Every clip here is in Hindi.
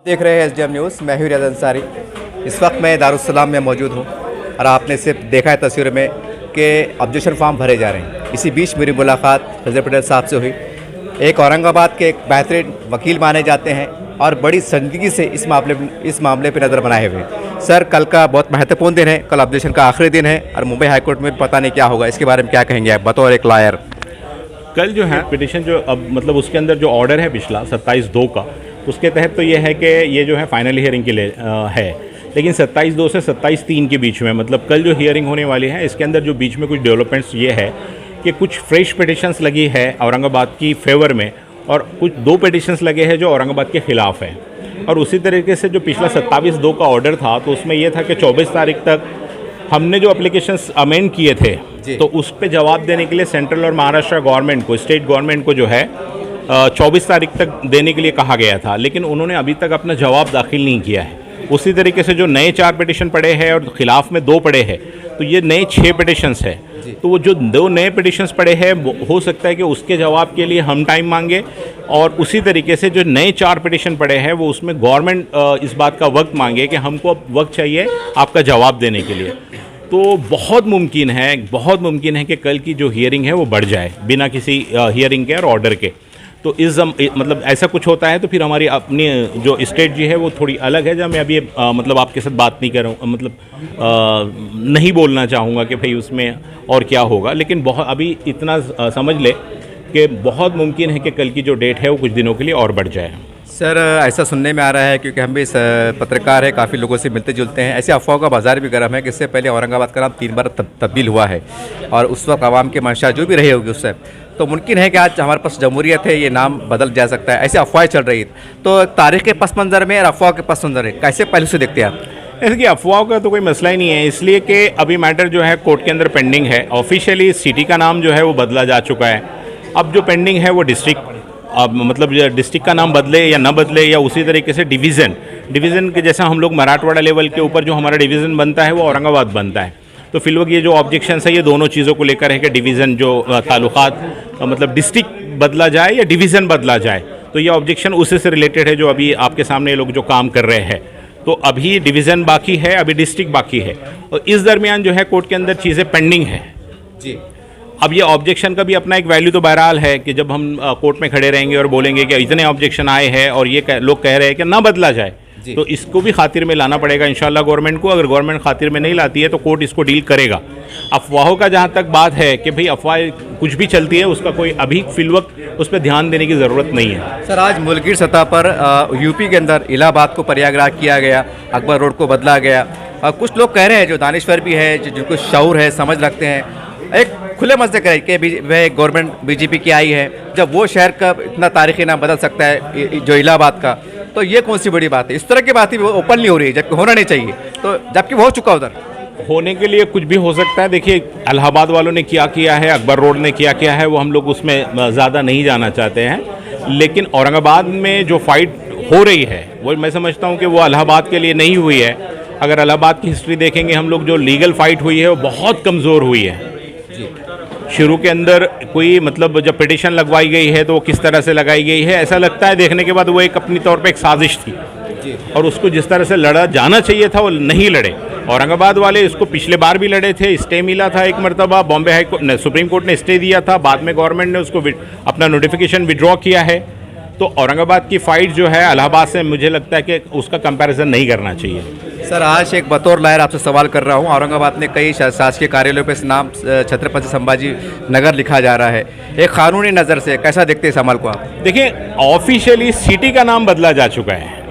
देख रहे हैं एसडीएम न्यूज़। मैं हूं रियाज अंसारी। इस वक्त मैं दारुस्सलाम में मौजूद हूं और आपने सिर्फ देखा है तस्वीर में कि ऑब्जेक्शन फॉर्म भरे जा रहे हैं। इसी बीच मेरी मुलाकात खजर पटेल साहब से हुई। एक औरंगाबाद के एक बेहतरीन वकील माने जाते हैं और बड़ी संजीदगी से इस मामले पर नज़र बनाए हुए। सर, कल का बहुत महत्वपूर्ण दिन है, कल ऑब्जेक्शन का आखिरी दिन है और मुंबई हाईकोर्ट में पता नहीं क्या होगा। इसके बारे में क्या कहेंगे आप बतौर एक लॉयर? कल जो है पिटिशन जो अब मतलब उसके अंदर जो ऑर्डर है पिछला 27/2 का, उसके तहत तो ये है कि ये जो है फाइनल हियरिंग के लिए है। लेकिन 27/2 से 27/3 के बीच में मतलब कल जो हियरिंग होने वाली है, इसके अंदर जो बीच में कुछ डेवलपमेंट्स ये है कि कुछ फ्रेश पिटिशंस लगी है औरंगाबाद की फेवर में और कुछ 2 पिटिशंस लगे हैं जो औरंगाबाद के ख़िलाफ़ हैं। और उसी तरीके से जो पिछला 27/2 का ऑर्डर था तो उसमें यह था कि 24 तारीख तक हमने जो एप्लीकेशंस अमेंड किए थे तो उस पे जवाब देने के लिए सेंट्रल और महाराष्ट्र गवर्नमेंट को, स्टेट गवर्नमेंट को जो है 24 तारीख तक देने के लिए कहा गया था, लेकिन उन्होंने अभी तक अपना जवाब दाखिल नहीं किया है। उसी तरीके से जो नए 4 पिटिशन पड़े हैं और खिलाफ में 2 पड़े हैं, तो ये नए 6 पिटिशंस है। तो वो जो 2 नए पिटिशंस पड़े हैं हो सकता है कि उसके जवाब के लिए हम टाइम मांगे, और उसी तरीके से जो नए 4 पिटिशन पड़े हैं वो उसमें गवर्नमेंट इस बात का वक्त मांगे कि हमको अब वक्त चाहिए आपका जवाब देने के लिए। तो बहुत मुमकिन है कि कल की जो हियरिंग है वो बढ़ जाए बिना किसी हियरिंग के और ऑर्डर के। तो मतलब ऐसा कुछ होता है तो फिर हमारी अपनी जो स्ट्रेटजी है वो थोड़ी अलग है, जब मैं अभी मतलब आपके साथ बात नहीं कर रहा हूँ, मतलब नहीं बोलना चाहूँगा कि भाई उसमें और क्या होगा। लेकिन बहुत अभी इतना समझ ले कि बहुत मुमकिन है कि कल की जो डेट है वो कुछ दिनों के लिए और बढ़ जाए। सर, ऐसा सुनने में आ रहा है, क्योंकि हम भी पत्रकार हैं, काफ़ी लोगों से मिलते जुलते हैं, ऐसे अफवाहों का बाजार भी गर्म है कि इससे पहले औरंगाबाद का नाम 3 बार तब्दील हुआ है और उस वक्त आवाम की मंशा जो भी रही होगी उससे, तो मुमकिन है कि आज हमारे पास जमहूरियत है, ये नाम बदल जा सकता है। ऐसी अफवाहें चल रही है, तो तारीख के पस मंज़र में और अफवाह के पस मंज़र में कैसे पहले से देखते हैं आप? ऐसे कि अफवाहों का तो कोई मसला ही नहीं है, इसलिए कि अभी मैटर जो है कोर्ट के अंदर पेंडिंग है। ऑफिशियली सिटी का नाम जो है वो बदला जा चुका है। अब जो पेंडिंग है वो डिस्ट्रिक्ट, अब मतलब डिस्ट्रिक्ट का नाम बदले या ना बदले, या उसी तरीके से डिवीज़न के जैसा हम लोग मराठवाड़ा लेवल के ऊपर जो हमारा डिवीज़न बनता है वो औरंगाबाद बनता है। तो फिलहाल ये जो ऑब्जेक्शन है ये दोनों चीज़ों को लेकर है कि डिवीज़न जो ताल्लुकात मतलब डिस्ट्रिक्ट बदला जाए या डिवीज़न बदला जाए। तो ये ऑब्जेक्शन उसी से रिलेटेड है जो अभी आपके सामने लोग जो काम कर रहे हैं। तो अभी डिवीज़न बाकी है, अभी डिस्ट्रिक्ट बाकी है, और इस दरमियान जो है कोर्ट के अंदर चीज़ें पेंडिंग है जी। अब ये ऑब्जेक्शन का भी अपना एक वैल्यू तो बहरहाल है कि जब हम कोर्ट में खड़े रहेंगे और बोलेंगे कि इतने ऑब्जेक्शन आए हैं और ये लोग कह रहे हैं कि ना बदला जाए, तो इसको भी खातिर में लाना पड़ेगा इंशाल्लाह गवर्नमेंट को। अगर गवर्नमेंट खातिर में नहीं लाती है तो कोर्ट इसको डील करेगा। अफवाहों का जहाँ तक बात है कि भाई अफवाह कुछ भी चलती है, उसका कोई अभी फिलवक्त उस पर ध्यान देने की ज़रूरत नहीं है। सर, आज मुल्की सतह पर यूपी के अंदर इलाहाबाद को प्रयागराज किया गया, अकबर रोड को बदला गया। कुछ लोग कह रहे हैं जो दानिश्वर भी है, जिनको शऊर है, समझ रखते हैं, एक खुले मन से करें कि वह गवर्नमेंट बीजेपी की आई है, जब वो शहर का इतना तारीखी नाम बदल सकता है जो इलाहाबाद का, तो ये कौन सी बड़ी बात है? इस तरह की बात ही ओपनली हो रही है, जबकि होना नहीं चाहिए, तो जबकि वो हो चुका उधर। होने के लिए कुछ भी हो सकता है। देखिए, इलाहाबाद वालों ने क्या किया है, अकबर रोड ने क्या किया है, वो हम लोग उसमें ज़्यादा नहीं जाना चाहते हैं। लेकिन औरंगाबाद में जो फाइट हो रही है वो मैं समझता हूँ कि वो इलाहाबाद के लिए नहीं हुई है। अगर इलाहाबाद की हिस्ट्री देखेंगे हम लोग, जो लीगल फाइट हुई है वो बहुत कमज़ोर हुई है। शुरू के अंदर कोई मतलब जब पिटिशन लगवाई गई है तो वो किस तरह से लगाई गई है, ऐसा लगता है देखने के बाद वो एक अपनी तौर पे एक साजिश थी और उसको जिस तरह से लड़ा जाना चाहिए था वो नहीं लड़े। औरंगाबाद वाले इसको पिछले बार भी लड़े थे, स्टे मिला था एक मरतबा, बॉम्बे हाई कोर्ट ने, सुप्रीम कोर्ट ने स्टे दिया था, बाद में गवर्नमेंट ने उसको अपना नोटिफिकेशन विड्रॉ किया है। तो औरंगाबाद की फ़ाइट जो है इलाहाबाद से, मुझे लगता है कि उसका कंपैरिजन नहीं करना चाहिए। सर, आज एक बतौर लायर आपसे सवाल कर रहा हूँ, औरंगाबाद में कई शासकीय कार्यालयों पर नाम छत्रपति संभाजी नगर लिखा जा रहा है, एक कानूनी नज़र से कैसा देखते हैं इस अमल को आप? देखिए, ऑफिशियली सिटी का नाम बदला जा चुका है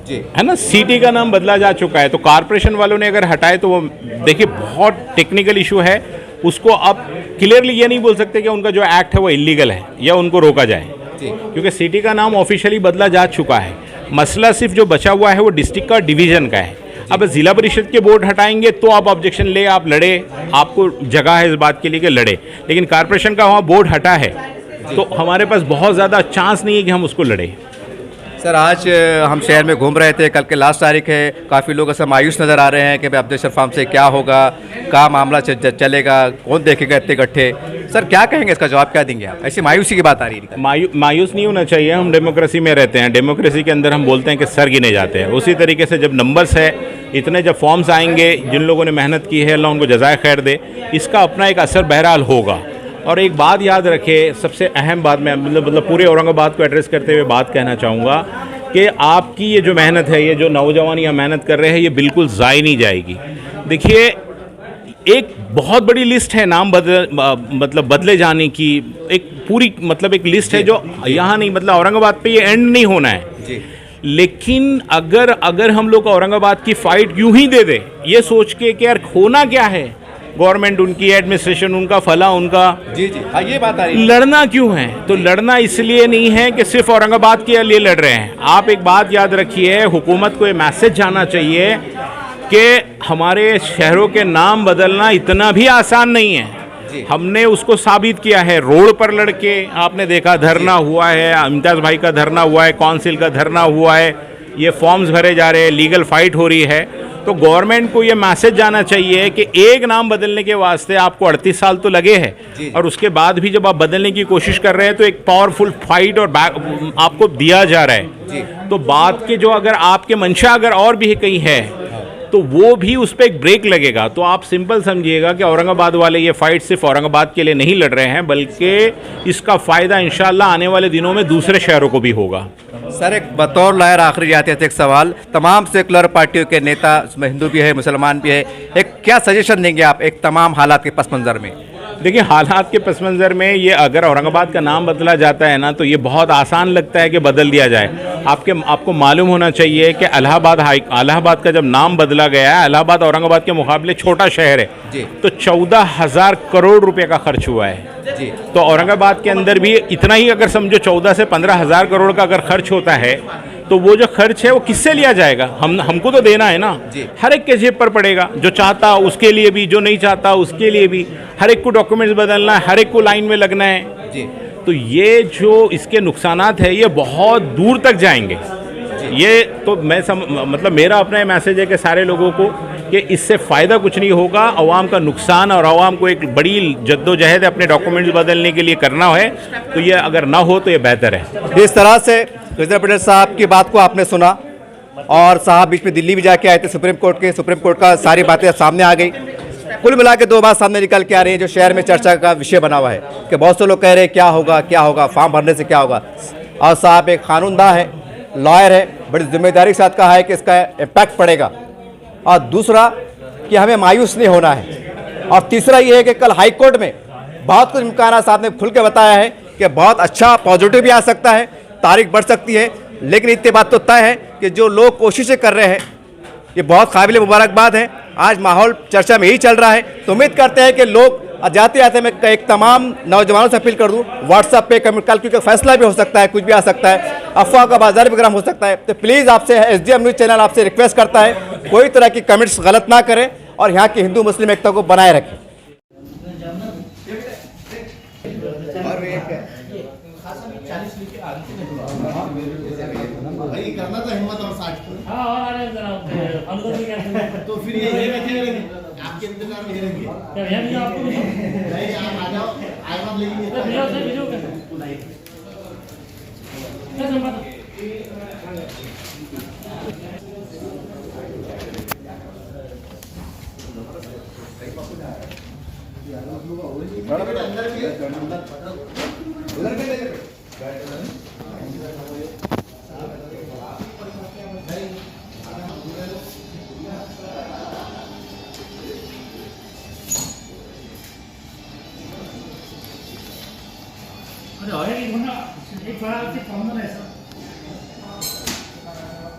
जी, है ना, सिटी का नाम बदला जा चुका है। तो कॉरपोरेशन वालों ने अगर हटाए तो वो देखिए बहुत टेक्निकल इशू है, उसको आप क्लियरली ये नहीं बोल सकते कि उनका जो एक्ट है वो इलीगल है या उनको रोका जाए, क्योंकि सिटी का नाम ऑफिशियली बदला जा चुका है। मसला सिर्फ जो बचा हुआ है वो डिस्ट्रिक्ट का, डिवीज़न का है। अब जिला परिषद के बोर्ड हटाएंगे तो आप ऑब्जेक्शन ले, आप लड़े, आपको जगह है इस बात के लिए कि लड़े, लेकिन कॉरपोरेशन का वहाँ बोर्ड हटा है तो हमारे पास बहुत ज़्यादा चांस नहीं है कि हम उसको लड़े। सर आज हम शहर में घूम रहे थे, कल के लास्ट तारीख है, काफ़ी लोग ऐसा मायूस नज़र आ रहे हैं कि भाई अब्दुल फार्म से क्या होगा, क्या मामला चलेगा, कौन देखेगा इतने इकट्ठे। सर क्या कहेंगे, इसका जवाब क्या देंगे आप? ऐसी मायूसी की बात आ रही है। मायूस नहीं होना चाहिए। हम डेमोक्रेसी में रहते हैं, डेमोक्रेसी के अंदर हम बोलते हैं कि सर गिने जाते हैं। उसी तरीके से जब नंबर्स है इतने, जब फॉर्म्स आएंगे, जिन लोगों ने मेहनत की है अल्लाह उनको जज़ाए खैर दे, इसका अपना एक असर बहरहाल होगा। और एक बात याद रखें, सबसे अहम बात मैं मतलब पूरे औरंगाबाद को एड्रेस करते हुए बात कहना चाहूँगा कि आपकी ये जो मेहनत है, ये जो नौजवान यहाँ मेहनत कर रहे हैं, ये बिल्कुल ज़ाय नहीं जाएगी। देखिए, एक बहुत बड़ी लिस्ट है नाम बदले जाने की, एक पूरी एक लिस्ट है जो यहाँ नहीं, औरंगाबाद पे ये एंड नहीं होना है जी। लेकिन अगर हम लोग औरंगाबाद की फ़ाइट यूं ही दे दे, ये सोच के कि यार होना क्या है, गवर्नमेंट उनकी, एडमिनिस्ट्रेशन उनका, फला उनका, जी जी हाँ, ये बात आ रही है। लड़ना क्यों है? तो लड़ना इसलिए नहीं है कि सिर्फ औरंगाबाद के लिए लड़ रहे हैं। आप एक बात याद रखिए, हुकूमत को ये मैसेज जाना चाहिए कि हमारे शहरों के नाम बदलना इतना भी आसान नहीं है। हमने उसको साबित किया है, रोड पर लड़के आपने देखा, धरना हुआ है, इम्तियाज़ भाई का धरना हुआ है, काउंसिल का धरना हुआ है, ये फॉर्म्स भरे जा रहे हैं, लीगल फाइट हो रही है। तो गवर्नमेंट को ये मैसेज जाना चाहिए कि एक नाम बदलने के वास्ते आपको 38 साल तो लगे हैं, और उसके बाद भी जब आप बदलने की कोशिश कर रहे हैं तो एक पावरफुल फाइट और आपको दिया जा रहा है। तो बात के जो अगर आपके मंशा अगर और भी कहीं है तो वो भी उस पर एक ब्रेक लगेगा। तो आप सिंपल समझिएगा कि औरंगाबाद वाले ये फाइट सिर्फ औरंगाबाद के लिए नहीं लड़ रहे हैं, बल्कि इसका फ़ायदा इंशाल्लाह आने वाले दिनों में दूसरे शहरों को भी होगा। सर, एक बतौर लायर आखिरी जाते थे एक सवाल, तमाम सेकुलर पार्टियों के नेता, उसमें हिंदू भी है, मुसलमान भी है, एक क्या सजेशन देंगे आप एक तमाम हालात के पस मंज़र में? देखिए, हालात के पस मंज़र में ये अगर औरंगाबाद का नाम बदला जाता है ना, तो ये बहुत आसान लगता है कि बदल दिया जाए। आपको मालूम होना चाहिए कि इलाहाबाद का जब नाम बदला गया है, इलाहाबाद औरंगाबाद के मुकाबले छोटा शहर है जी। तो 14,000 करोड़ रुपए का खर्च हुआ है जी। तो औरंगाबाद के अंदर भी इतना ही, अगर समझो 14 से 15,000 करोड़ का अगर खर्च होता है, तो वो जो खर्च है वो किससे लिया जाएगा? हमको तो देना है ना। हर एक के जेब पर पड़ेगा, जो चाहता उसके लिए भी, जो नहीं चाहता उसके लिए भी। हर एक को डॉक्यूमेंट्स बदलना है, हर एक को लाइन में लगना है जी। तो ये जो इसके नुकसानात है ये बहुत दूर तक जाएंगे। ये तो मेरा अपना ये मैसेज है कि सारे लोगों को कि इससे फ़ायदा कुछ नहीं होगा, आवाम का नुकसान, और आवाम को एक बड़ी जद्दोजहद अपने डॉक्यूमेंट्स बदलने के लिए करना है। तो ये अगर ना हो तो ये बेहतर है। इस तरह से खिज़र पटेल साहब की बात को आपने सुना, और साहब बीच में दिल्ली भी जाके आए थे सुप्रीम कोर्ट का सारी बातें सामने आ गई। कुल मिला के दो बात सामने निकल के आ रही है जो शहर में चर्चा का विषय बना हुआ है कि बहुत से लोग कह रहे हैं क्या होगा, फॉर्म भरने से क्या होगा। और साहब एक कानूनदा है, लॉयर है, बड़ी जिम्मेदारी के साथ कहा है कि इसका इम्पैक्ट पड़ेगा। और दूसरा कि हमें मायूस नहीं होना है। और तीसरा ये है कि कल हाई कोर्ट में बहुत कुछ इम्कान साहब ने खुल के बताया है कि बहुत अच्छा पॉजिटिव भी आ सकता है, तारीख बढ़ सकती है। लेकिन इतनी बात तो तय है कि जो लोग कोशिशें कर रहे हैं ये बहुत काबिल मुबारकबाद है। आज माहौल चर्चा में ही चल रहा है, तो उम्मीद करते हैं कि लोग जाते जाते मैं एक तमाम नौजवानों से अपील कर दूं, व्हाट्सएप पे कल क्योंकि फैसला भी हो सकता है, कुछ भी आ सकता है, अफवाह का बाजार भी गर्म हो सकता है। तो प्लीज़ आपसे SDM न्यूज़ चैनल आपसे रिक्वेस्ट करता है कोई तरह की कमेंट्स गलत ना करें और यहाँ की हिंदू मुस्लिम एकता को बनाए रखें। भाई करना था हिम्मत और साठ तो फिर ये आपके इंतजार में रहेंगे। नहीं आप आ जाओ, आप लेंगे। अरे और एक बंदा एक थोड़ा से कॉमन है सर,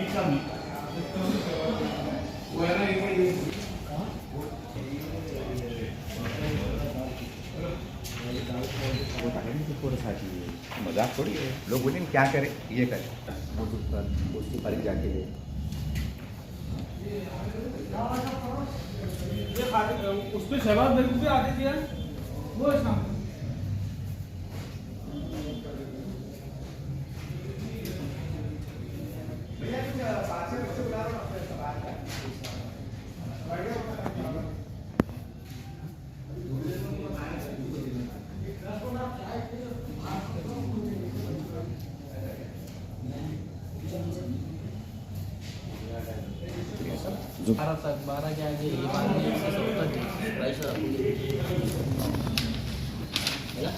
एक कम वो है ना मजाक थोड़ी है, लोग बोलेंगे क्या करें, ये करें उसकी पर जाके उस पर शहबाज बेगम पे आगे दिया वो शाम बारह तक 12 के आगे ये 170 प्राइस है ना।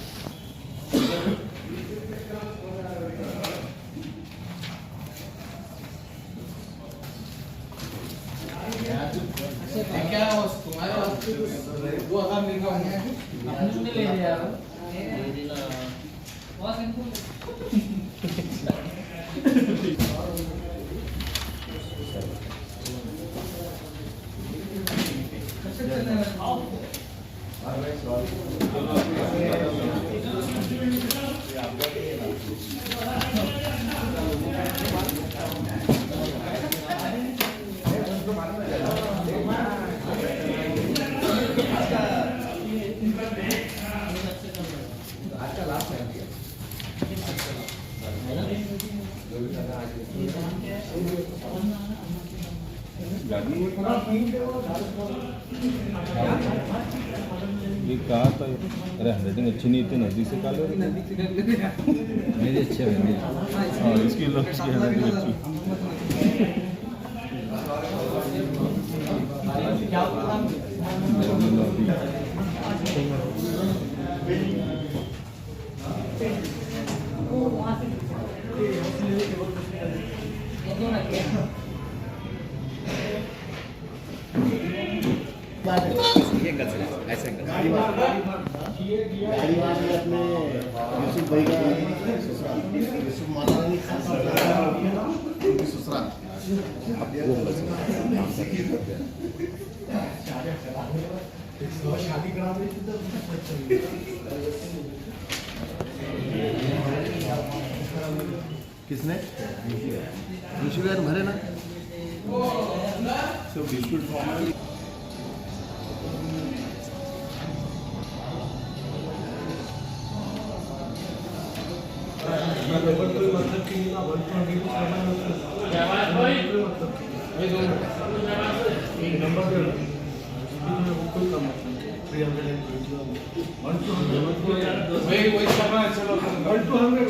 क्या तुम्हारे 2000 मिल रहा है ले लिया यार ये कहा था अरे हैंडराइटिंग अच्छी नहीं थी नजदीक से काले मेरी अच्छी है हाँ इसकी हैंडराइटिंग अच्छी ऐसे गाड़ी वाली अपने यूसुफ भाई का ससुराल यूसुफ मौलाना का ससुराल शादी करा किसने इंश्योरेंस भरे ना सब बिल्कुल फॉर्मल वही करना है चलो 1 to 100